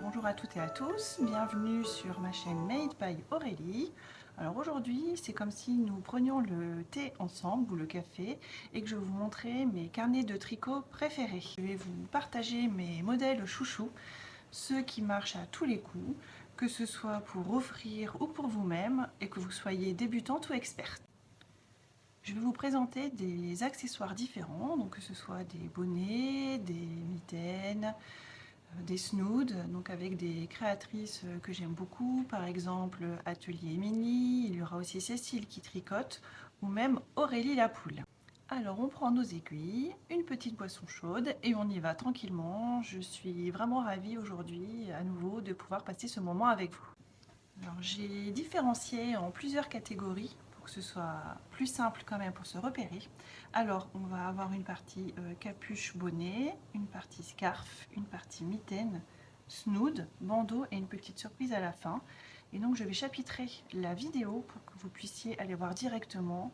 bonjour à toutes et à tous, bienvenue sur ma chaîne Made by Aurélie. Alors aujourd'hui, c'est comme si nous prenions le thé ensemble ou le café et que je vous montrais mes carnets de tricot préférés. Je vais vous partager mes modèles chouchous, ceux qui marchent à tous les coups, que ce soit pour offrir ou pour vous-même et que vous soyez débutante ou experte. Je vais vous présenter des accessoires différents, donc que ce soit des bonnets, des mitaines, des snoods, donc avec des créatrices que j'aime beaucoup, par exemple Atelier Mini, il y aura aussi Cécile qui tricote, ou même Aurélie la poule. Alors on prend nos aiguilles, une petite boisson chaude et on y va tranquillement. Je suis vraiment ravie aujourd'hui à nouveau de pouvoir passer ce moment avec vous. Alors j'ai différencié en plusieurs catégories pour que ce soit plus simple quand même pour se repérer. Alors on va avoir une partie capuche bonnet, une partie scarf, une partie mitaine, snood, bandeau et une petite surprise à la fin. Et donc je vais chapitrer la vidéo pour que vous puissiez aller voir directement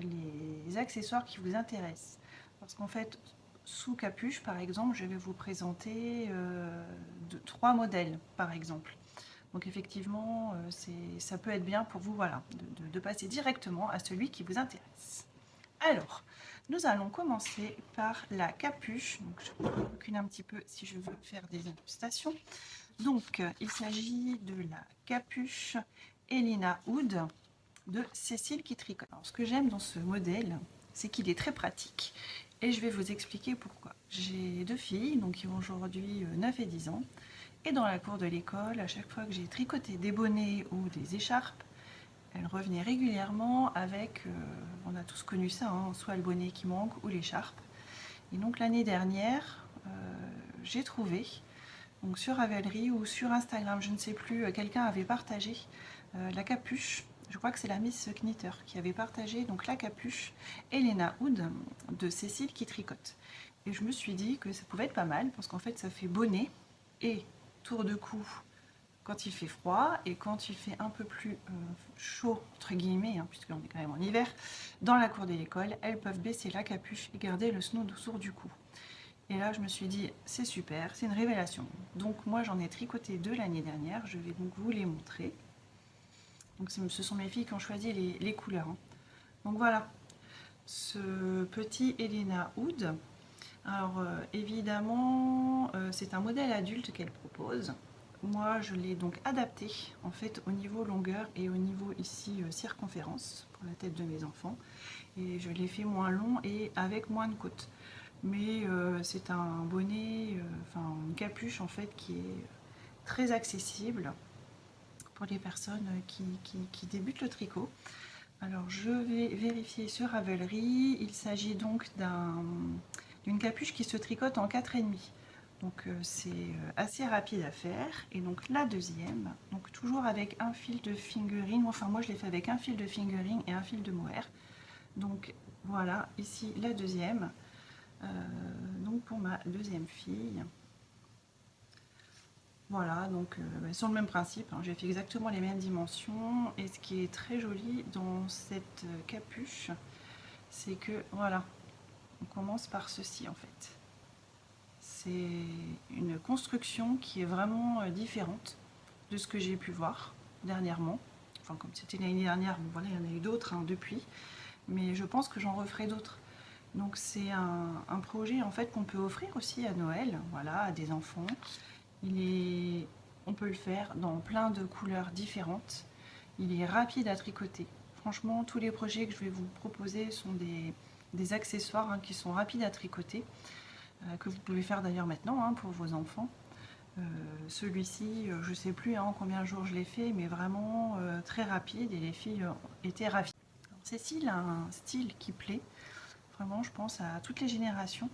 les accessoires qui vous intéressent. Parce qu'en fait, sous capuche par exemple, je vais vous présenter 3 modèles par exemple. Donc effectivement, ça peut être bien pour vous, voilà, de passer directement à celui qui vous intéresse. Alors, nous allons commencer par la capuche. Donc, je recule un petit peu si je veux faire des incrustations. Donc, il s'agit de la capuche Elina Hood de Cécile qui tricote. Alors, ce que j'aime dans ce modèle, c'est qu'il est très pratique. Et je vais vous expliquer pourquoi. J'ai 2 filles, donc qui ont aujourd'hui 9 et 10 ans. Et dans la cour de l'école, à chaque fois que j'ai tricoté des bonnets ou des écharpes, elles revenaient régulièrement avec, on a tous connu ça, hein, soit le bonnet qui manque ou l'écharpe. Et donc l'année dernière, j'ai trouvé, donc sur Ravelry ou sur Instagram, je ne sais plus, quelqu'un avait partagé la capuche. Je crois que c'est la Miss Knitter qui avait partagé donc la capuche Elena Hood de Cécile qui tricote. Et je me suis dit que ça pouvait être pas mal parce qu'en fait ça fait bonnet et tour de cou quand il fait froid et quand il fait un peu plus chaud, entre guillemets, hein, puisqu'on est quand même en hiver, dans la cour de l'école, elles peuvent baisser la capuche et garder le snood autour du cou. Et là, je me suis dit, c'est super, c'est une révélation. Donc moi, j'en ai tricoté 2 l'année dernière, je vais donc vous les montrer. Donc ce sont mes filles qui ont choisi les couleurs. Hein. Donc voilà, ce petit Elena Hood. Alors évidemment, c'est un modèle adulte qu'elle propose. Moi, je l'ai donc adapté en fait au niveau longueur et au niveau ici circonférence pour la tête de mes enfants. Et je l'ai fait moins long et avec moins de côtes. Mais c'est un bonnet, enfin une capuche en fait qui est très accessible pour les personnes qui débutent le tricot. Alors je vais vérifier sur Ravelry. Il s'agit donc d'une capuche qui se tricote en 4,5. Donc c'est assez rapide à faire. Et donc la deuxième, donc toujours avec un fil de fingering. Enfin moi je l'ai fait avec un fil de fingering et un fil de mohair. Donc voilà, ici la deuxième. Donc pour ma deuxième fille. Voilà, donc sur le même principe, hein, j'ai fait exactement les mêmes dimensions. Et ce qui est très joli dans cette capuche, c'est que voilà, on commence par ceci en fait. C'est une construction qui est vraiment différente de ce que j'ai pu voir dernièrement. Enfin, comme c'était l'année dernière, bon, voilà, il y en a eu d'autres hein, depuis, mais je pense que j'en referai d'autres. Donc c'est un projet en fait qu'on peut offrir aussi à Noël, voilà, à des enfants. On peut le faire dans plein de couleurs différentes. Il est rapide à tricoter. Franchement, tous les projets que je vais vous proposer sont des accessoires hein, qui sont rapides à tricoter, que vous pouvez faire d'ailleurs maintenant hein, pour vos enfants. Celui-ci, je ne sais plus hein, combien de jours je l'ai fait, mais vraiment très rapide et les filles étaient ravies. Alors, Cécile a un style qui plaît, vraiment je pense à toutes les générations.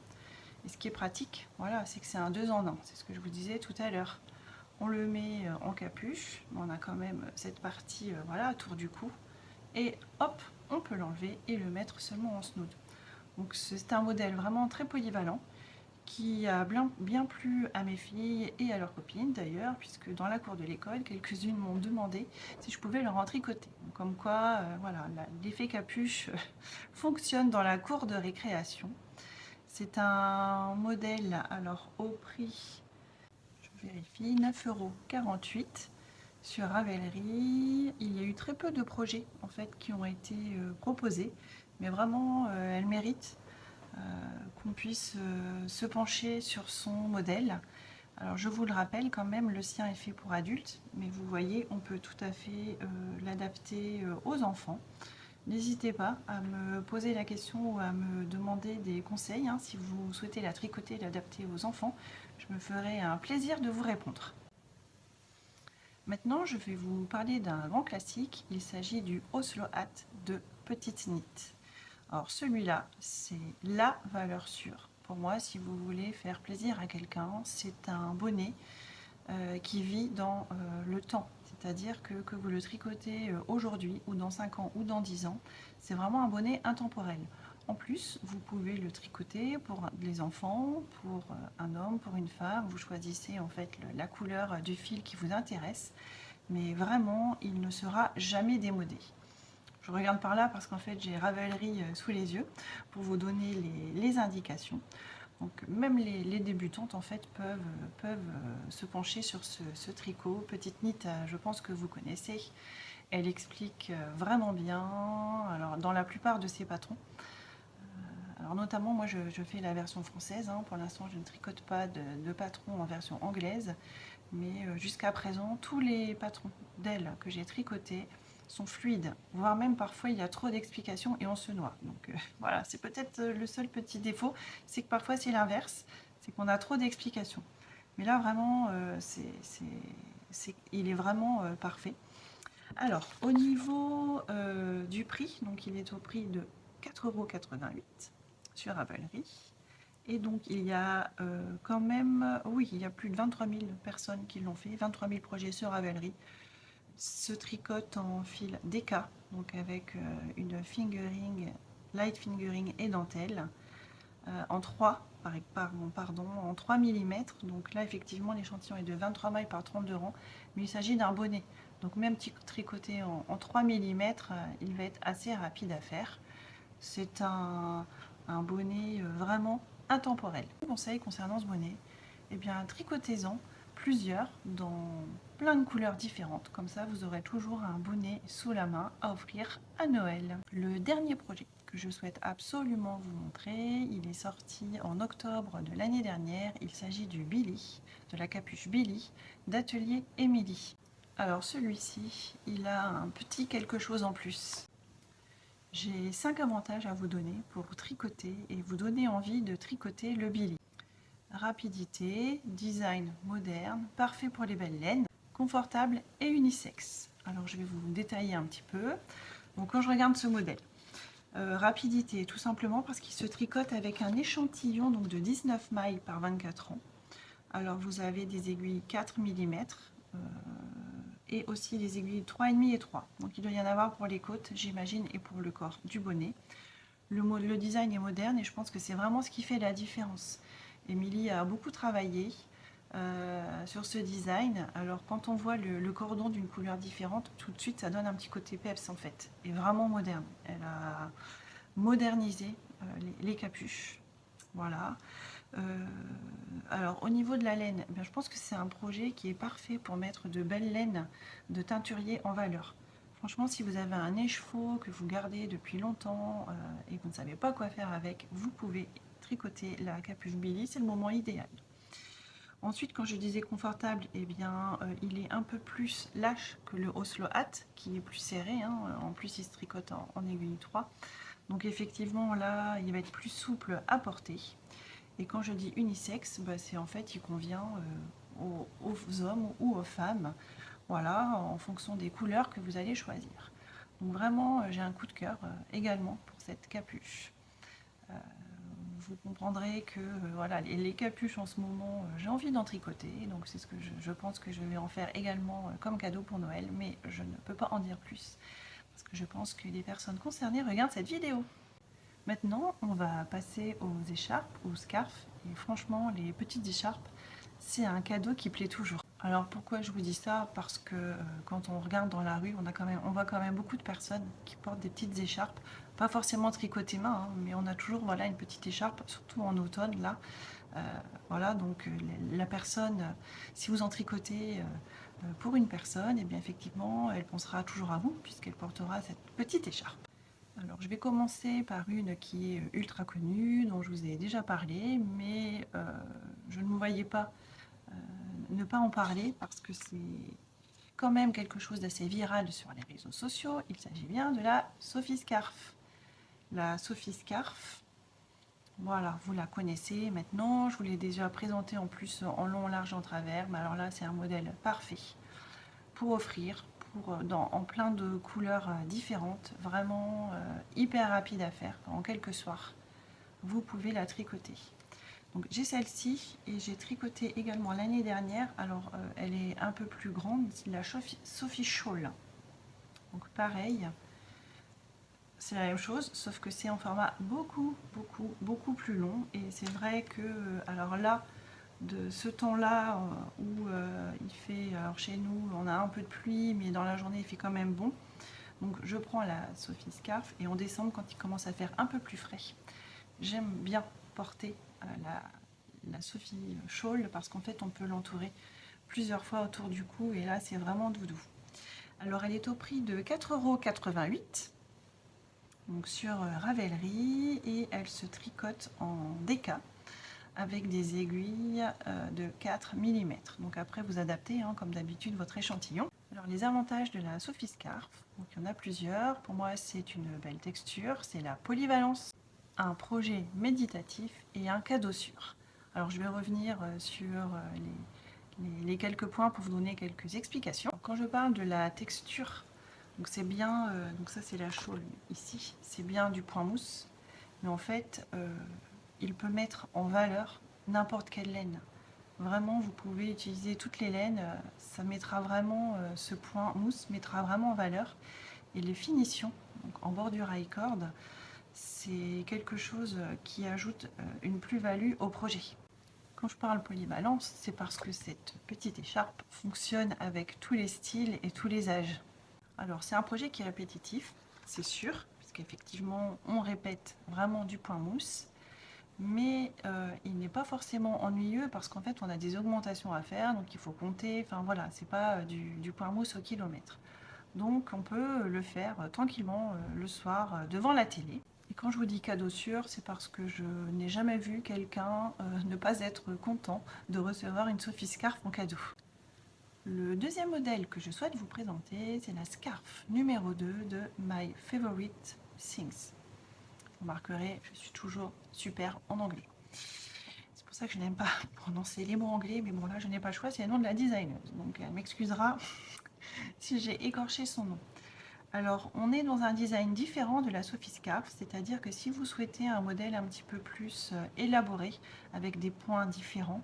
Et ce qui est pratique, voilà, c'est que c'est un 2 en 1, c'est ce que je vous disais tout à l'heure. On le met en capuche, on a quand même cette partie voilà, autour du cou. Et hop, on peut l'enlever et le mettre seulement en snood. Donc c'est un modèle vraiment très polyvalent qui a bien plu à mes filles et à leurs copines d'ailleurs, puisque dans la cour de l'école, quelques-unes m'ont demandé si je pouvais leur en tricoter. Donc, comme quoi, voilà, l'effet capuche fonctionne dans la cour de récréation. C'est un modèle, alors au prix, je je vérifie, 9,48 € sur Ravelry. Il y a eu très peu de projets en fait qui ont été proposés, mais vraiment elle mérite qu'on puisse se pencher sur son modèle. Alors je vous le rappelle quand même, le sien est fait pour adultes, mais vous voyez, on peut tout à fait l'adapter aux enfants. N'hésitez pas à me poser la question ou à me demander des conseils, hein, si vous souhaitez la tricoter et l'adapter aux enfants. Je me ferai un plaisir de vous répondre. Maintenant, je vais vous parler d'un grand classique. Il s'agit du Oslo Hat de Petite Knit. Alors celui-là, c'est la valeur sûre. Pour moi, si vous voulez faire plaisir à quelqu'un, c'est un bonnet qui vit dans le temps. C'est-à-dire que vous le tricotez aujourd'hui ou dans 5 ans ou dans 10 ans, c'est vraiment un bonnet intemporel. En plus, vous pouvez le tricoter pour les enfants, pour un homme, pour une femme. Vous choisissez en fait la couleur du fil qui vous intéresse, mais vraiment, il ne sera jamais démodé. Je regarde par là parce qu'en fait, j'ai Ravelry sous les yeux pour vous donner les indications. Donc même les débutantes en fait peuvent se pencher sur ce tricot. Petite Knit, je pense que vous connaissez. Elle explique vraiment bien. Alors dans la plupart de ses patrons. Alors notamment moi je fais la version française. Hein. Pour l'instant je ne tricote pas de patron en version anglaise. Mais jusqu'à présent tous les patrons d'elle que j'ai tricotés sont fluides, voire même parfois il y a trop d'explications et on se noie. Donc voilà, c'est peut-être le seul petit défaut, c'est que parfois c'est l'inverse, c'est qu'on a trop d'explications. Mais là vraiment, il est vraiment parfait. Alors au niveau du prix, donc il est au prix de 4,88 € sur Ravelry. Et donc il y a quand même, oui, il y a plus de 23 000 personnes qui l'ont fait, 23 000 projets sur Ravelry. Se tricote en fil DK, donc avec une fingering, light fingering et dentelle, en 3, en 3 mm. Donc là, effectivement, l'échantillon est de 23 mailles par 32 rangs, mais il s'agit d'un bonnet. Donc même tricoté en 3 mm, il va être assez rapide à faire. C'est un bonnet vraiment intemporel. Conseil concernant ce bonnet, eh bien, tricotez-en plusieurs dans plein de couleurs différentes. Comme ça, vous aurez toujours un bonnet sous la main à offrir à Noël. Le dernier projet que je souhaite absolument vous montrer, il est sorti en octobre de l'année dernière. Il s'agit du Billy, de la capuche Billy d'Atelier Émilie. Alors celui-ci, il a un petit quelque chose en plus. J'ai 5 avantages à vous donner pour tricoter et vous donner envie de tricoter le Billy. Rapidité, design moderne, parfait pour les belles laines, confortable et unisexe. Alors je vais vous détailler un petit peu. Donc quand je regarde ce modèle, rapidité tout simplement parce qu'il se tricote avec un échantillon donc de 19 mailles par 24 ans. Alors vous avez des aiguilles 4 mm et aussi des aiguilles 3,5 et 3. Donc il doit y en avoir pour les côtes, j'imagine, et pour le corps du bonnet. Le design est moderne et je pense que c'est vraiment ce qui fait la différence. Émilie a beaucoup travaillé sur ce design. Alors quand on voit le cordon d'une couleur différente, tout de suite ça donne un petit côté peps en fait, et vraiment moderne. Elle a modernisé les capuches. Voilà. Alors au niveau de la laine, eh bien, je pense que c'est un projet qui est parfait pour mettre de belles laines de teinturier en valeur. Franchement, si vous avez un écheveau que vous gardez depuis longtemps et que vous ne savez pas quoi faire avec, vous pouvez tricoter la capuche Billy, c'est le moment idéal. Ensuite, quand je disais confortable, eh bien, il est un peu plus lâche que le Oslo Hat, qui est plus serré. Hein. En plus, il se tricote en aiguille 3. Donc effectivement, là, il va être plus souple à porter. Et quand je dis unisexe, bah, c'est en fait, il convient aux hommes ou aux femmes. Voilà, en fonction des couleurs que vous allez choisir. Donc vraiment, j'ai un coup de cœur également pour cette capuche. Vous comprendrez que voilà, les capuches en ce moment, j'ai envie d'en tricoter. Donc c'est ce que je pense que je vais en faire également comme cadeau pour Noël. Mais je ne peux pas en dire plus. Parce que je pense que les personnes concernées regardent cette vidéo. Maintenant, on va passer aux écharpes, aux scarfs. Et franchement, les petites écharpes, c'est un cadeau qui plaît toujours. Alors pourquoi je vous dis ça? Parce que quand on regarde dans la rue, on voit quand même beaucoup de personnes qui portent des petites écharpes, pas forcément tricotées main, hein, mais on a toujours voilà, une petite écharpe, surtout en automne là. Voilà, donc la personne, si vous en tricotez pour une personne, et bien effectivement, elle pensera toujours à vous puisqu'elle portera cette petite écharpe. Alors, je vais commencer par une qui est ultra connue, dont je vous ai déjà parlé, mais je ne me voyais pas ne pas en parler parce que c'est quand même quelque chose d'assez viral sur les réseaux sociaux. Il s'agit bien de la Sophie Scarf. La Sophie Scarf, voilà, vous la connaissez maintenant. Je vous l'ai déjà présentée en plus en long, large, en travers. Mais alors là, c'est un modèle parfait pour offrir, en plein de couleurs différentes. Vraiment hyper rapide à faire. En quelques soirs, vous pouvez la tricoter. Donc j'ai celle-ci et j'ai tricoté également l'année dernière. Alors elle est un peu plus grande, c'est la Sophie Shawl. Donc pareil, c'est la même chose, sauf que c'est en format beaucoup plus long. Et c'est vrai que, alors là, de ce temps-là où il fait, alors chez nous, on a un peu de pluie, mais dans la journée, il fait quand même bon. Donc je prends la Sophie Scarf et en décembre, quand il commence à faire un peu plus frais, j'aime bien porter la Sophie Shawl parce qu'en fait, on peut l'entourer plusieurs fois autour du cou et là, c'est vraiment doudou. Alors, elle est au prix de 4,88 €. Donc sur Ravelry, et elle se tricote en DK avec des aiguilles de 4 mm. Donc après vous adaptez comme d'habitude votre échantillon. Alors les avantages de la Sophie Scarf, donc il y en a plusieurs. Pour moi c'est une belle texture, c'est la polyvalence, un projet méditatif et un cadeau sûr. Alors je vais revenir sur les quelques points pour vous donner quelques explications. Quand je parle de la texture, donc c'est bien, donc ça c'est la shawl ici, c'est bien du point mousse, mais en fait il peut mettre en valeur n'importe quelle laine. Vraiment, vous pouvez utiliser toutes les laines, ça mettra vraiment, ce point mousse mettra vraiment en valeur. Et les finitions, donc en bordure high cord, c'est quelque chose qui ajoute une plus-value au projet. Quand je parle polyvalence, c'est parce que cette petite écharpe fonctionne avec tous les styles et tous les âges. Alors c'est un projet qui est répétitif, c'est sûr, puisqu'effectivement on répète vraiment du point mousse, mais il n'est pas forcément ennuyeux parce qu'en fait on a des augmentations à faire, donc il faut compter, enfin voilà, c'est pas du point mousse au kilomètre. Donc on peut le faire tranquillement le soir devant la télé. Et quand je vous dis cadeau sûr, c'est parce que je n'ai jamais vu quelqu'un ne pas être content de recevoir une Sophie Scarf en cadeau. Le deuxième modèle que je souhaite vous présenter, c'est la Scarf numéro 2 de My Favorite Things. Vous remarquerez, je suis toujours super en anglais. C'est pour ça que je n'aime pas prononcer les mots anglais, mais bon là je n'ai pas le choix, c'est le nom de la designeuse. Donc elle m'excusera si j'ai écorché son nom. Alors on est dans un design différent de la Sophie Scarf, c'est-à-dire que si vous souhaitez un modèle un petit peu plus élaboré, avec des points différents,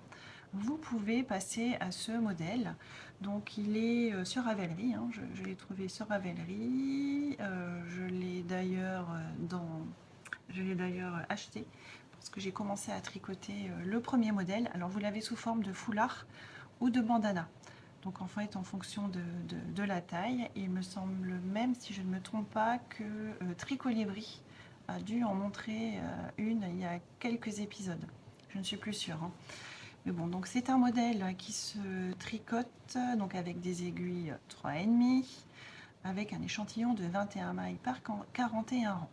vous pouvez passer à ce modèle. Donc il est sur Ravelry, je l'ai trouvé sur Ravelry, je l'ai d'ailleurs acheté parce que j'ai commencé à tricoter le premier modèle. Alors vous l'avez sous forme de foulard ou de bandana. Donc en fait en fonction de la taille, il me semble même, si je ne me trompe pas, que Tricolibri a dû en montrer une il y a quelques épisodes. Je ne suis plus sûre. Mais bon, donc c'est un modèle qui se tricote donc avec des aiguilles 3,5, avec un échantillon de 21 mailles par 41 rangs.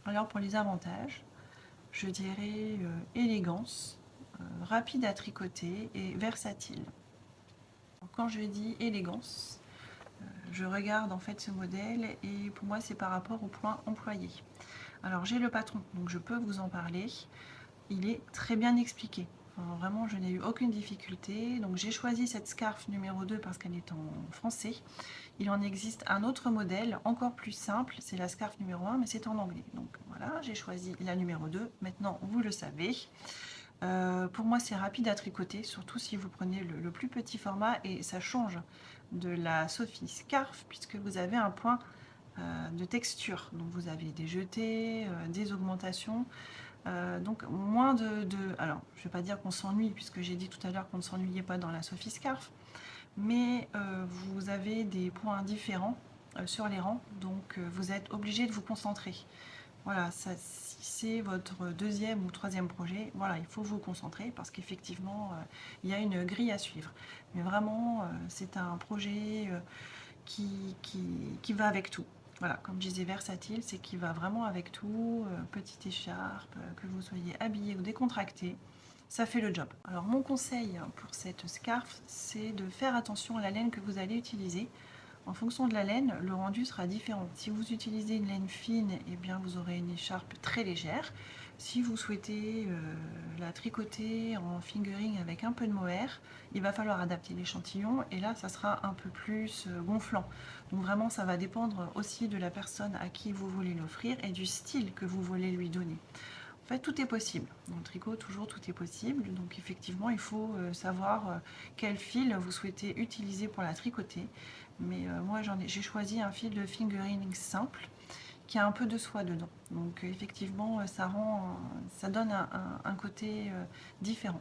Alors pour les avantages, je dirais élégance, rapide à tricoter et versatile. Quand je dis élégance, je regarde en fait ce modèle et pour moi c'est par rapport au point employé. Alors j'ai le patron, donc je peux vous en parler. Il est très bien expliqué. Enfin, vraiment, je n'ai eu aucune difficulté. Donc j'ai choisi cette Scarf numéro 2 parce qu'elle est en français. Il en existe un autre modèle encore plus simple, c'est la Scarf numéro 1, mais c'est en anglais. Donc voilà, j'ai choisi la numéro 2. Maintenant, vous le savez. Pour moi, c'est rapide à tricoter, surtout si vous prenez le plus petit format, et ça change de la Sophie Scarf puisque vous avez un point de texture. Donc vous avez des jetés, des augmentations. Donc moins alors je ne vais pas dire qu'on s'ennuie puisque j'ai dit tout à l'heure qu'on ne s'ennuyait pas dans la Sophie Scarf, mais vous avez des points différents sur les rangs, donc vous êtes obligé de vous concentrer. Voilà, ça, si c'est votre deuxième ou troisième projet, voilà, il faut vous concentrer parce qu'effectivement, il y a une grille à suivre. Mais vraiment, c'est un projet qui va avec tout. Voilà, comme je disais, versatile, c'est qui va vraiment avec tout. Petite écharpe, que vous soyez habillé ou décontracté, ça fait le job. Alors mon conseil pour cette scarf, c'est de faire attention à la laine que vous allez utiliser. En fonction de la laine, le rendu sera différent. Si vous utilisez une laine fine, eh bien vous aurez une écharpe très légère. Si vous souhaitez la tricoter en fingering avec un peu de mohair, il va falloir adapter l'échantillon et là ça sera un peu plus gonflant. Donc vraiment ça va dépendre aussi de la personne à qui vous voulez l'offrir et du style que vous voulez lui donner. En fait, tout est possible. Dans le tricot, toujours tout est possible. Donc effectivement, il faut savoir quel fil vous souhaitez utiliser pour la tricoter. Mais moi, j'ai choisi un fil de fingering simple qui a un peu de soie dedans. Donc effectivement, ça donne un côté différent.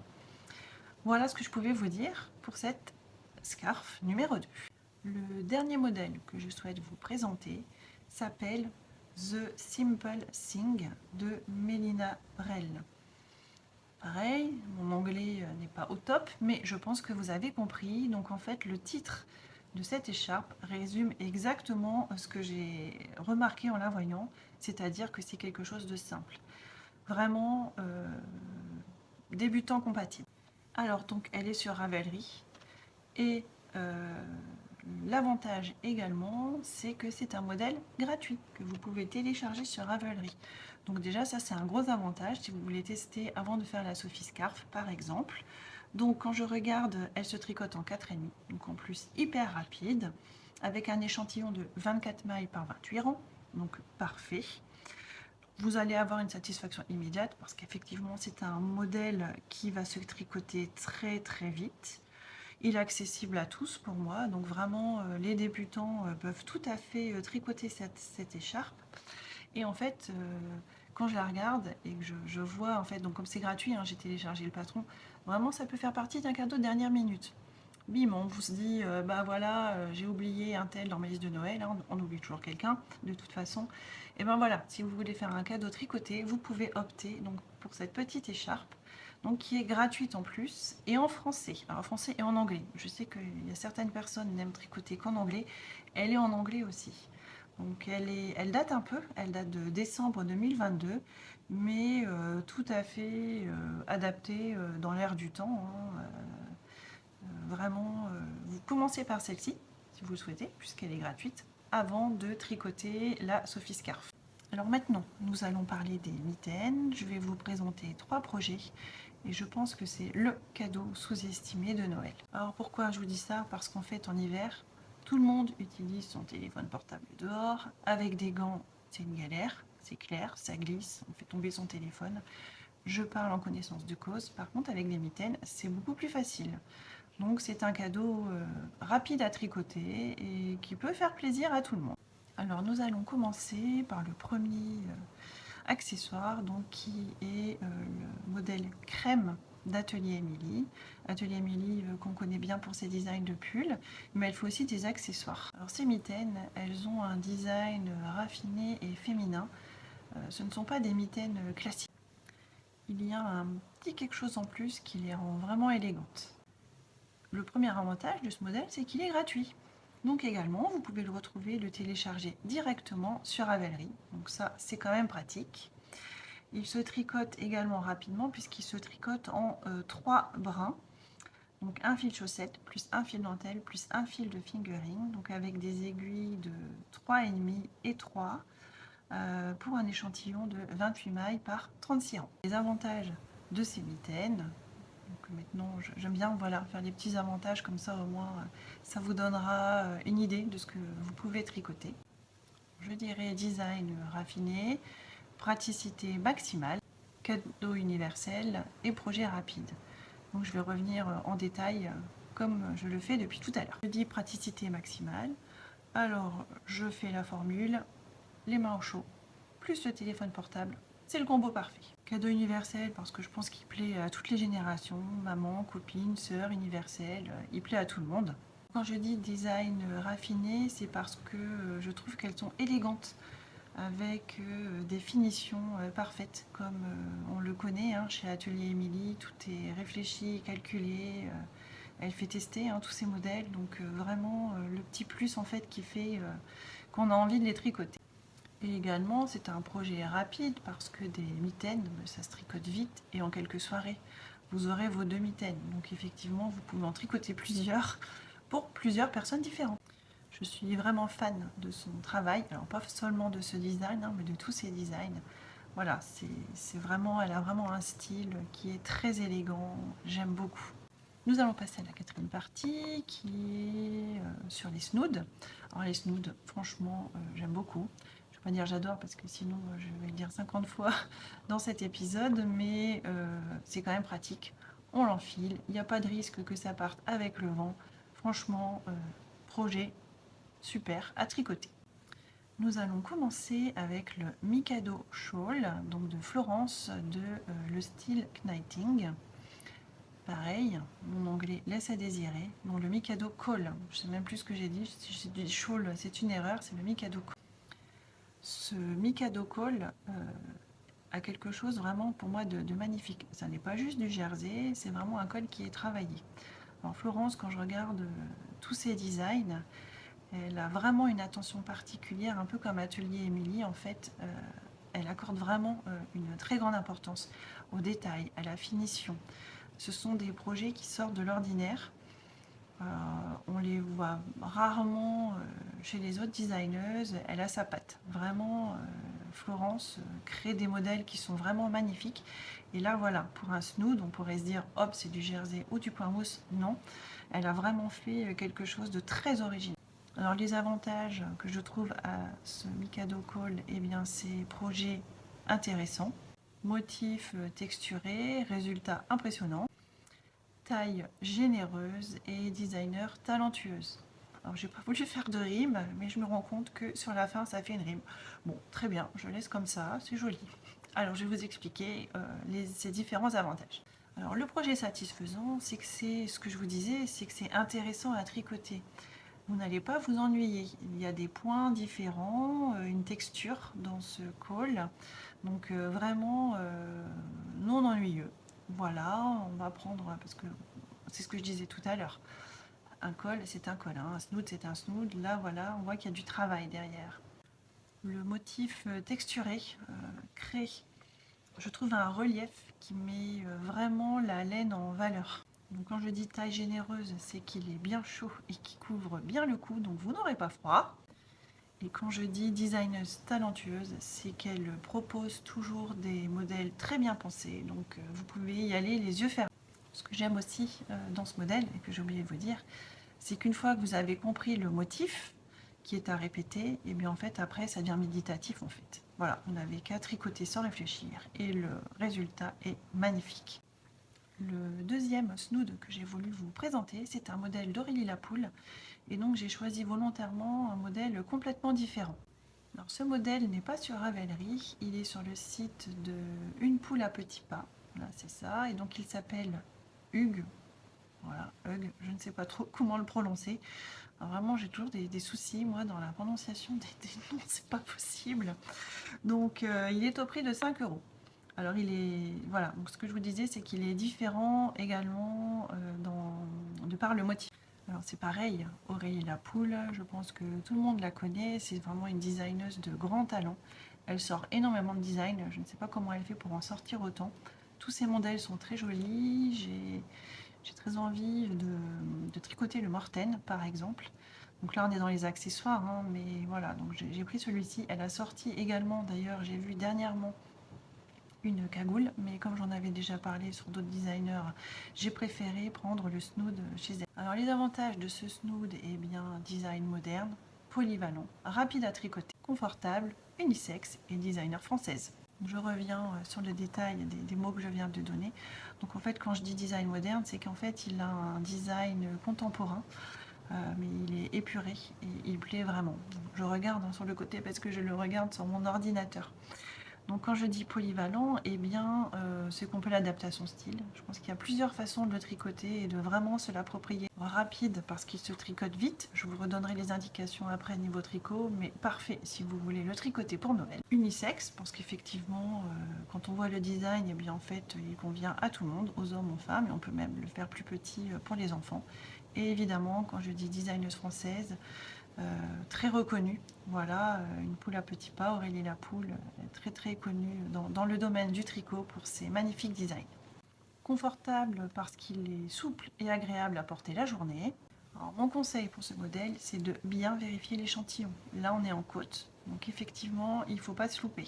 Voilà ce que je pouvais vous dire pour cette scarf numéro 2. Le dernier modèle que je souhaite vous présenter s'appelle The Simple Thing de Mélina Brel. Pareil, mon anglais n'est pas au top, mais je pense que vous avez compris. Donc en fait, le titre de cette écharpe résume exactement ce que j'ai remarqué en la voyant, c'est-à-dire que c'est quelque chose de simple. Vraiment débutant compatible. Alors donc elle est sur Ravelry et l'avantage également, c'est que c'est un modèle gratuit que vous pouvez télécharger sur Ravelry. Donc déjà, ça c'est un gros avantage si vous voulez tester avant de faire la Sophie Scarf par exemple. Donc quand je regarde, elle se tricote en 4,5, donc en plus hyper rapide, avec un échantillon de 24 mailles par 28 rangs, donc parfait. Vous allez avoir une satisfaction immédiate parce qu'effectivement c'est un modèle qui va se tricoter très très vite. Il est accessible à tous pour moi, donc vraiment les débutants peuvent tout à fait tricoter cette écharpe. Et en fait, quand je la regarde et que je vois, en fait, donc comme c'est gratuit, hein, j'ai téléchargé le patron, vraiment ça peut faire partie d'un cadeau de dernière minute. Bim, on vous se dit, bah voilà, j'ai oublié un tel dans ma liste de Noël, hein, on oublie toujours quelqu'un de toute façon. Et ben voilà, si vous voulez faire un cadeau tricoté, vous pouvez opter donc pour cette petite écharpe, donc qui est gratuite en plus et en français. Alors en français et en anglais. Je sais qu'il y a certaines personnes n'aiment tricoter qu'en anglais. Elle est en anglais aussi. Donc elle date un peu, elle date de décembre 2022, mais tout à fait adaptée dans l'air du temps, hein. Vraiment, vous commencez par celle-ci, si vous le souhaitez, puisqu'elle est gratuite, avant de tricoter la Sophie Scarf. Alors maintenant, nous allons parler des mitaines. Je vais vous présenter 3 projets et je pense que c'est le cadeau sous-estimé de Noël. Alors pourquoi je vous dis ça? Parce qu'en fait, en hiver, tout le monde utilise son téléphone portable dehors. Avec des gants, c'est une galère, c'est clair, ça glisse, on fait tomber son téléphone. Je parle en connaissance de cause. Par contre, avec les mitaines, c'est beaucoup plus facile. Donc c'est un cadeau rapide à tricoter et qui peut faire plaisir à tout le monde. Alors nous allons commencer par le premier accessoire, donc qui est le modèle crème d'Atelier Émilie. Atelier Émilie qu'on connaît bien pour ses designs de pulls, mais elle fait aussi des accessoires. Alors ces mitaines, elles ont un design raffiné et féminin. Ce ne sont pas des mitaines classiques. Il y a un petit quelque chose en plus qui les rend vraiment élégantes. Le premier avantage de ce modèle, c'est qu'il est gratuit. Donc également, vous pouvez le retrouver, le télécharger directement sur Ravelry. Donc ça, c'est quand même pratique. Il se tricote également rapidement puisqu'il se tricote en 3 brins. Donc un fil chaussette, plus un fil dentelle, plus un fil de fingering. Donc avec des aiguilles de 3,5 et 3 pour un échantillon de 28 mailles par 36 rangs. Les avantages de ces mitaines. Donc maintenant, j'aime bien voilà, faire des petits avantages comme ça, au moins ça vous donnera une idée de ce que vous pouvez tricoter. Je dirais design raffiné, praticité maximale, cadeau universel et projet rapide. Donc je vais revenir en détail comme je le fais depuis tout à l'heure. Je dis praticité maximale, alors je fais la formule, les mains au chaud, plus le téléphone portable. C'est le combo parfait. Cadeau universel parce que je pense qu'il plaît à toutes les générations, maman, copine, sœur, universel, il plaît à tout le monde. Quand je dis design raffiné, c'est parce que je trouve qu'elles sont élégantes. avec des finitions parfaites, comme on le connaît hein, chez Atelier Émilie. Tout est réfléchi, calculé. Elle fait tester hein, tous ces modèles, donc vraiment le petit plus en fait qui fait qu'on a envie de les tricoter. Et également, c'est un projet rapide parce que des mitaines, ça se tricote vite et en quelques soirées, vous aurez vos 2 mitaines. Donc effectivement, vous pouvez en tricoter plusieurs pour plusieurs personnes différentes. Je suis vraiment fan de son travail, alors pas seulement de ce design, hein, mais de tous ses designs. Voilà, c'est vraiment, elle a vraiment un style qui est très élégant, j'aime beaucoup. Nous allons passer à la quatrième partie qui est sur les snoods. Alors les snoods, franchement, j'aime beaucoup. Je ne vais pas dire j'adore parce que sinon je vais le dire 50 fois dans cet épisode, mais c'est quand même pratique. On l'enfile, il n'y a pas de risque que ça parte avec le vent. Franchement, projet super à tricoter. Nous allons commencer avec le Mikado Shawl, donc de Florence, de le style Knighting. Pareil, mon anglais laisse à désirer. Donc le Mikado Call, je sais même plus ce que j'ai dit. Si j'ai dit Shawl, c'est une erreur, c'est le Mikado Call. Ce Mikado Call a quelque chose vraiment pour moi de magnifique. Ça n'est pas juste du jersey, c'est vraiment un col qui est travaillé. Alors Florence, quand je regarde tous ses designs, elle a vraiment une attention particulière, un peu comme Atelier Émilie en fait. Elle accorde vraiment une très grande importance aux détails, à la finition. Ce sont des projets qui sortent de l'ordinaire. On les voit rarement chez les autres designeuses. Elle a sa patte. Vraiment, Florence crée des modèles qui sont vraiment magnifiques. Et là, voilà, pour un snood, on pourrait se dire, hop, c'est du jersey ou du point mousse. Non, elle a vraiment fait quelque chose de très original. Alors, les avantages que je trouve à ce Mikado Call, eh bien, c'est projet intéressant, motif texturé, résultat impressionnant, taille généreuse et designer talentueuse. Alors j'ai pas voulu faire de rime, mais je me rends compte que sur la fin ça fait une rime. Bon, très bien, je laisse comme ça, c'est joli. Alors je vais vous expliquer ces différents avantages. Alors le projet satisfaisant, c'est que c'est ce que je vous disais, c'est que c'est intéressant à tricoter. Vous n'allez pas vous ennuyer. Il y a des points différents, une texture dans ce col, donc vraiment non ennuyeux. Voilà, on va prendre, parce que c'est ce que je disais tout à l'heure, un col c'est un col, hein, un snood c'est un snood, là voilà, on voit qu'il y a du travail derrière. Le motif texturé crée, je trouve, un relief qui met vraiment la laine en valeur. Donc quand je dis taille généreuse, c'est qu'il est bien chaud et qui couvre bien le cou, donc vous n'aurez pas froid. Et quand je dis designeuse talentueuse, c'est qu'elle propose toujours des modèles très bien pensés, donc vous pouvez y aller les yeux fermés. Ce que j'aime aussi dans ce modèle, et que j'ai oublié de vous dire, c'est qu'une fois que vous avez compris le motif qui est à répéter, et bien en fait après ça devient méditatif en fait. Voilà, on n'avait qu'à tricoter sans réfléchir et le résultat est magnifique. Le deuxième snood que j'ai voulu vous présenter, c'est un modèle d'Aurélie Lapoule, et donc j'ai choisi volontairement un modèle complètement différent. Alors ce modèle n'est pas sur Ravelry, il est sur le site de Une poule à petits pas, là c'est ça, et donc il s'appelle Hugues. Voilà, Hug, je ne sais pas trop comment le prononcer. Alors vraiment, j'ai toujours des soucis, moi, dans la prononciation des noms, c'est pas possible. Donc, il est au prix de 5 euros. Alors, il est. Voilà, donc ce que je vous disais, c'est qu'il est différent également de par le motif. Alors, c'est pareil, Aurélie Lapoule, je pense que tout le monde la connaît. C'est vraiment une designeuse de grand talent. Elle sort énormément de design. Je ne sais pas comment elle fait pour en sortir autant. Tous ses modèles sont très jolis. J'ai très envie de tricoter le Morten, par exemple. Donc là, on est dans les accessoires, hein, mais voilà, donc j'ai pris celui-ci. Elle a sorti également, d'ailleurs, j'ai vu dernièrement une cagoule, mais comme j'en avais déjà parlé sur d'autres designers, j'ai préféré prendre le snood chez elle. Alors les avantages de ce snood, eh bien, design moderne, polyvalent, rapide à tricoter, confortable, unisexe et designer française. Je reviens sur le détail des mots que je viens de donner. Donc en fait, quand je dis design moderne, c'est qu'en fait, il a un design contemporain, mais il est épuré et il plaît vraiment. Je regarde sur le côté parce que je le regarde sur mon ordinateur. Donc quand je dis polyvalent, eh bien c'est qu'on peut l'adapter à son style. Je pense qu'il y a plusieurs façons de le tricoter et de vraiment se l'approprier. Rapide parce qu'il se tricote vite, je vous redonnerai les indications après niveau tricot, mais parfait si vous voulez le tricoter pour Noël. Unisexe, parce qu'effectivement quand on voit le design, eh bien en fait il convient à tout le monde, aux hommes, aux femmes, et on peut même le faire plus petit pour les enfants. Et évidemment, quand je dis designeuse française, très reconnue, voilà, une poule à petits pas, Aurélie la poule, très connue dans le domaine du tricot pour ses magnifiques designs. Confortable parce qu'il est souple et agréable à porter la journée. Alors, mon conseil pour ce modèle, c'est de bien vérifier l'échantillon. Là, on est en côte, donc effectivement, il ne faut pas se louper.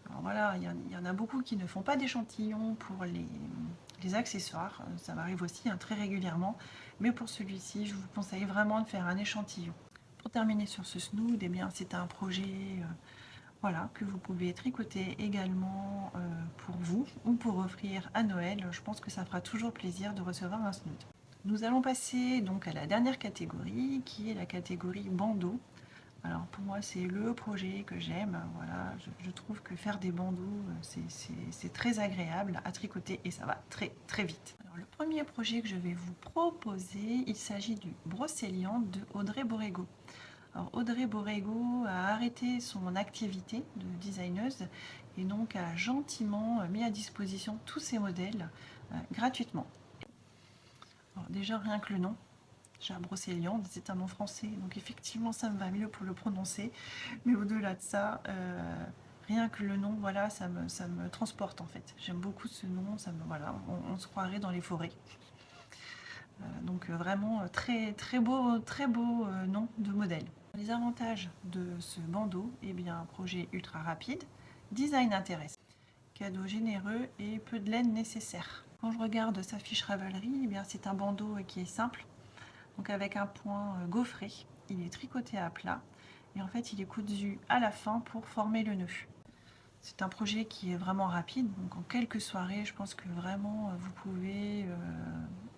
Alors voilà, il y en a beaucoup qui ne font pas d'échantillon pour les accessoires. Ça m'arrive aussi très régulièrement. Mais pour celui-ci, je vous conseille vraiment de faire un échantillon. Pour terminer sur ce snood, eh bien, c'est un projet voilà, que vous pouvez tricoter également pour vous ou pour offrir à Noël. Je pense que ça fera toujours plaisir de recevoir un snood. Nous allons passer donc à la dernière catégorie qui est la catégorie bandeau. Alors pour moi c'est le projet que j'aime, voilà, je trouve que faire des bandeaux c'est très agréable à tricoter et ça va très vite. Alors le premier projet que je vais vous proposer, il s'agit du Brocéliande de Audrey Borrego. Alors Audrey Borrego a arrêté son activité de designeuse et donc a gentiment mis à disposition tous ses modèles gratuitement. Alors déjà rien que le nom, Brocéliande, c'est un nom français, donc effectivement ça me va mieux pour le prononcer. Mais au-delà de ça, rien que le nom, voilà, ça me transporte en fait. J'aime beaucoup ce nom, voilà, on se croirait dans les forêts. Donc vraiment très beau nom de modèle. Les avantages de ce bandeau, eh bien projet ultra rapide, design intéressant, cadeau généreux et peu de laine nécessaire. Quand je regarde sa fiche Ravelry, eh bien c'est un bandeau qui est simple, donc avec un point gaufré, il est tricoté à plat et en fait il est cousu à la fin pour former le nœud. C'est un projet qui est vraiment rapide, donc en quelques soirées, je pense que vraiment vous pouvez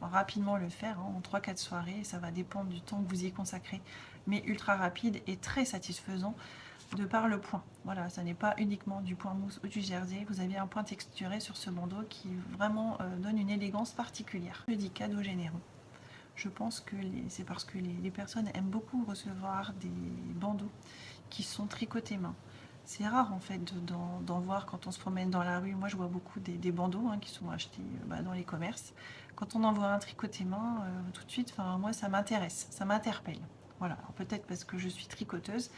rapidement le faire, en 3-4 soirées, ça va dépendre du temps que vous y consacrez, mais ultra rapide et très satisfaisant de par le point. Voilà, ça n'est pas uniquement du point mousse ou du jersey, vous avez un point texturé sur ce bandeau qui vraiment donne une élégance particulière. Je dis cadeau généreux. Je pense que c'est parce que les personnes aiment beaucoup recevoir des bandeaux qui sont tricotés main. C'est rare en fait d'en voir quand on se promène dans la rue. Moi je vois beaucoup des bandeaux qui sont achetés dans les commerces. Quand on en voit un tricoté main, tout de suite, moi ça m'intéresse, ça m'interpelle. Voilà, peut-être parce que je suis tricoteuse,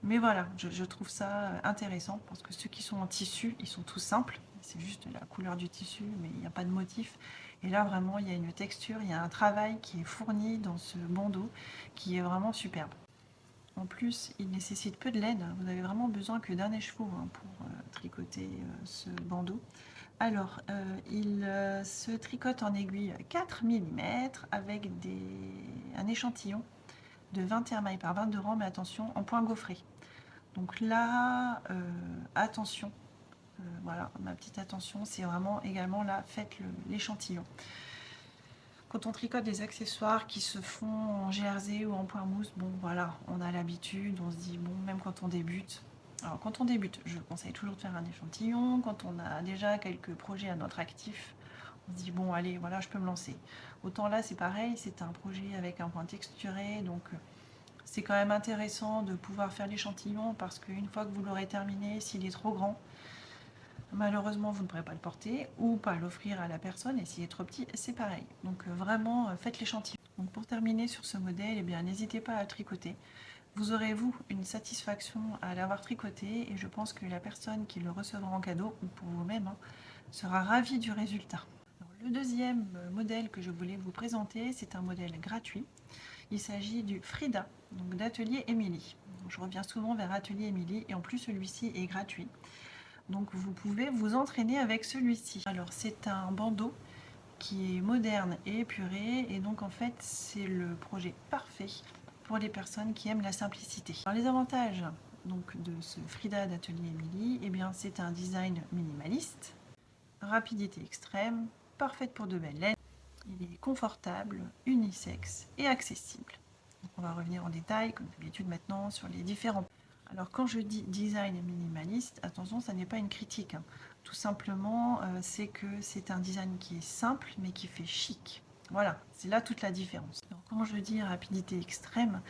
mais voilà, je trouve ça intéressant parce que ceux qui sont en tissu, ils sont tout simples. C'est juste la couleur du tissu, mais il n'y a pas de motif. Et là, vraiment, il y a une texture, il y a un travail qui est fourni dans ce bandeau qui est vraiment superbe. En plus, il nécessite peu de laine. Vous avez vraiment besoin que d'un écheveau pour tricoter ce bandeau. Alors, il se tricote en aiguille 4 mm avec un échantillon de 21 mailles par 22 rangs, mais attention, en point gaufré. Donc là, attention, voilà, ma petite attention, c'est vraiment également là, faites l'échantillon. Quand on tricote des accessoires qui se font en jersey ou en point mousse, bon voilà, on a l'habitude, on se dit bon, même quand on débute. Alors quand on débute, je conseille toujours de faire un échantillon. Quand on a déjà quelques projets à notre actif, on se dit bon allez, voilà, je peux me lancer. Autant là c'est pareil, c'est un projet avec un point texturé, donc c'est quand même intéressant de pouvoir faire l'échantillon parce qu'une fois que vous l'aurez terminé, s'il est trop grand, malheureusement vous ne pourrez pas le porter ou pas l'offrir à la personne, et s'il est trop petit c'est pareil. Donc vraiment faites l'échantillon. Donc pour terminer sur ce modèle, eh bien n'hésitez pas à le tricoter. Vous aurez vous une satisfaction à l'avoir tricoté et je pense que la personne qui le recevra en cadeau ou pour vous-même sera ravie du résultat. Alors, le deuxième modèle que je voulais vous présenter, c'est un modèle gratuit. Il s'agit du Frida, donc d'Atelier Émilie. Je reviens souvent vers Atelier Émilie et en plus celui-ci est gratuit. Donc vous pouvez vous entraîner avec celui-ci. Alors c'est un bandeau qui est moderne et épuré et donc en fait c'est le projet parfait pour les personnes qui aiment la simplicité. Alors les avantages donc de ce Frida d'Atelier Émilie, eh bien c'est un design minimaliste, rapidité extrême, parfaite pour de belles laines. Il est confortable, unisexe et accessible. Donc on va revenir en détail comme d'habitude maintenant sur les différents. Alors quand je dis design minimaliste, attention, ça n'est pas une critique, hein. Tout simplement, c'est que c'est un design qui est simple mais qui fait chic. Voilà, c'est là toute la différence. Alors, quand je dis rapidité extrême,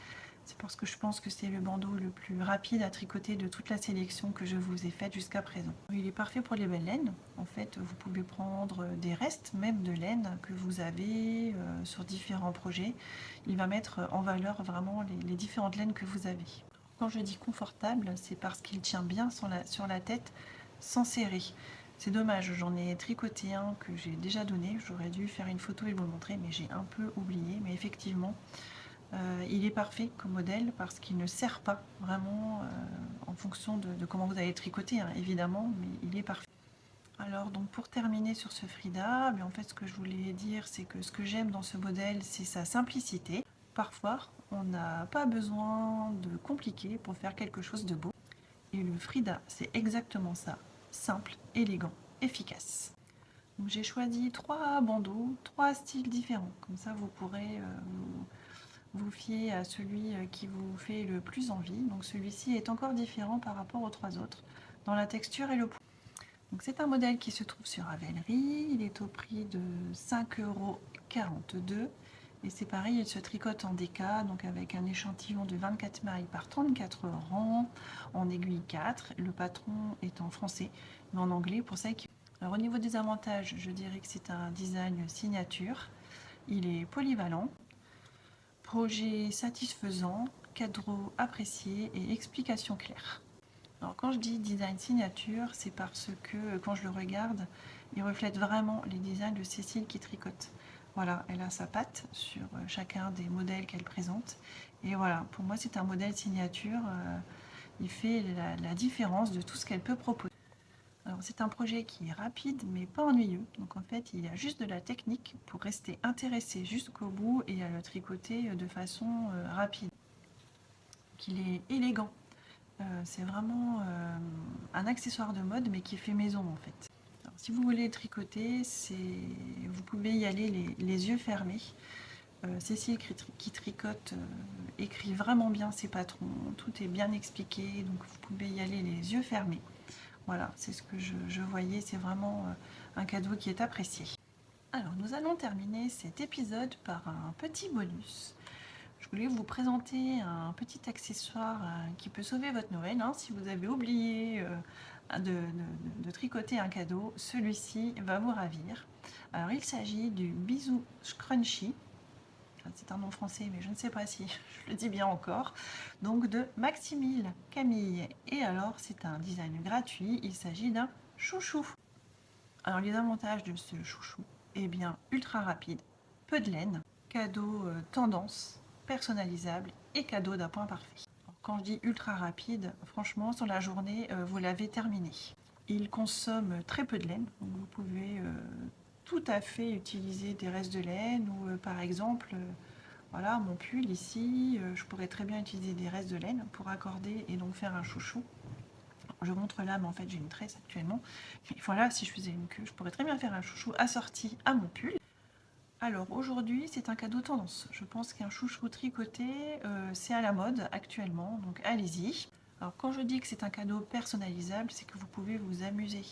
c'est parce que je pense que c'est le bandeau le plus rapide à tricoter de toute la sélection que je vous ai faite jusqu'à présent. Il est parfait pour les belles laines. En fait, vous pouvez prendre des restes même de laine que vous avez sur différents projets. Il va mettre en valeur vraiment les différentes laines que vous avez. Quand je dis confortable, c'est parce qu'il tient bien sur la tête sans serrer. C'est dommage, j'en ai tricoté un que j'ai déjà donné. J'aurais dû faire une photo et vous le montrer, mais j'ai un peu oublié. Mais effectivement, il est parfait comme modèle parce qu'il ne serre pas vraiment en fonction de comment vous allez tricoter, hein, évidemment, mais il est parfait. Alors donc pour terminer sur ce Frida, en fait ce que je voulais dire, c'est que ce que j'aime dans ce modèle, c'est sa simplicité. Parfois, on n'a pas besoin de compliquer pour faire quelque chose de beau. Et le Frida, c'est exactement ça, simple, élégant, efficace. Donc j'ai choisi 3 bandeaux, 3 styles différents. Comme ça, vous pourrez vous fier à celui qui vous fait le plus envie. Donc celui-ci est encore différent par rapport aux 3 autres dans la texture et le poids. Donc c'est un modèle qui se trouve sur Ravelry. Il est au prix de 5,42 € et c'est pareil, il se tricote en DK, donc avec un échantillon de 24 mailles par 34 rangs en aiguille 4. Le patron est en français mais en anglais pour celles qui... Alors au niveau des avantages, je dirais que c'est un design signature. Il est polyvalent, projet satisfaisant, cadre apprécié et explication claire. Alors quand je dis design signature, c'est parce que quand je le regarde, il reflète vraiment les designs de Cécile qui tricote. Voilà, elle a sa patte sur chacun des modèles qu'elle présente. Et voilà, pour moi c'est un modèle signature. Il fait la différence de tout ce qu'elle peut proposer. Alors c'est un projet qui est rapide mais pas ennuyeux. Donc en fait il y a juste de la technique pour rester intéressé jusqu'au bout et à le tricoter de façon rapide. Donc, il est élégant. C'est vraiment un accessoire de mode mais qui fait maison en fait. Alors, si vous voulez tricoter, vous pouvez y aller les yeux fermés. Cécile qui tricote écrit vraiment bien ses patrons, tout est bien expliqué, donc vous pouvez y aller les yeux fermés. Voilà, c'est ce que je voyais, c'est vraiment un cadeau qui est apprécié. Alors nous allons terminer cet épisode par un petit bonus. Je voulais vous présenter un petit accessoire qui peut sauver votre Noël, hein. Si vous avez oublié de tricoter un cadeau, celui-ci va vous ravir. Alors il s'agit du bisou scrunchie. C'est un nom français, mais je ne sais pas si je le dis bien encore. Donc de Maximile Camille. Et alors, c'est un design gratuit. Il s'agit d'un chouchou. Alors, les avantages de ce chouchou, eh bien, ultra rapide, peu de laine, cadeau tendance, personnalisable et cadeau d'un point parfait. Alors, quand je dis ultra rapide, franchement, sur la journée, vous l'avez terminé. Il consomme très peu de laine, donc vous pouvez tout à fait utiliser des restes de laine ou par exemple voilà mon pull ici, je pourrais très bien utiliser des restes de laine pour accorder et donc faire un chouchou. Je montre là mais en fait j'ai une tresse actuellement, mais voilà, si je faisais une queue je pourrais très bien faire un chouchou assorti à mon pull. Alors aujourd'hui c'est un cadeau tendance, je pense qu'un chouchou tricoté c'est à la mode actuellement, donc allez-y. Alors quand je dis que c'est un cadeau personnalisable, c'est que vous pouvez vous amuser.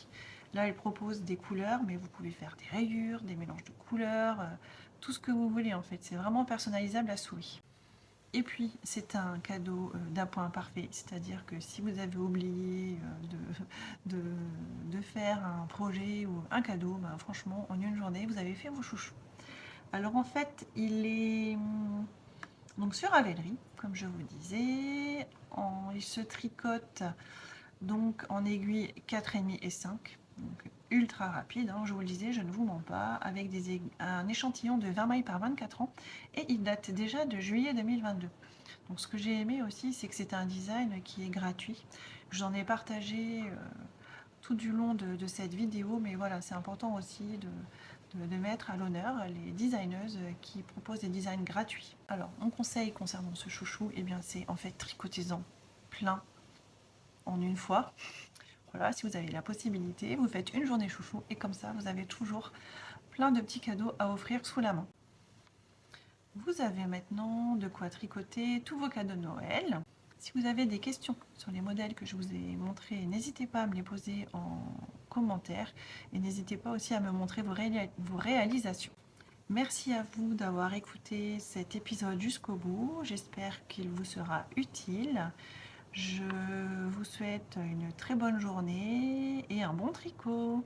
Là, elle propose des couleurs, mais vous pouvez faire des rayures, des mélanges de couleurs, tout ce que vous voulez en fait. C'est vraiment personnalisable à souhait. Et puis, c'est un cadeau d'un point parfait, c'est-à-dire que si vous avez oublié de faire un projet ou un cadeau, franchement, en une journée, vous avez fait vos chouchous. Alors en fait, il est donc sur Ravelry, comme je vous disais. Il se tricote donc en aiguille 4,5 et 5. Donc, ultra rapide, hein, je vous le disais, je ne vous mens pas, avec un échantillon de 20 mailles par 24 ans et il date déjà de juillet 2022. Donc ce que j'ai aimé aussi, c'est que c'est un design qui est gratuit. J'en ai partagé tout du long de cette vidéo, mais voilà, c'est important aussi de mettre à l'honneur les designeuses qui proposent des designs gratuits. Alors, mon conseil concernant ce chouchou, eh bien, c'est en fait tricotez-en plein en une fois. Voilà, si vous avez la possibilité, vous faites une journée chouchou et comme ça, vous avez toujours plein de petits cadeaux à offrir sous la main. Vous avez maintenant de quoi tricoter tous vos cadeaux de Noël. Si vous avez des questions sur les modèles que je vous ai montrés, n'hésitez pas à me les poser en commentaire et n'hésitez pas aussi à me montrer vos réalisations. Merci à vous d'avoir écouté cet épisode jusqu'au bout. J'espère qu'il vous sera utile. Je vous souhaite une très bonne journée et un bon tricot.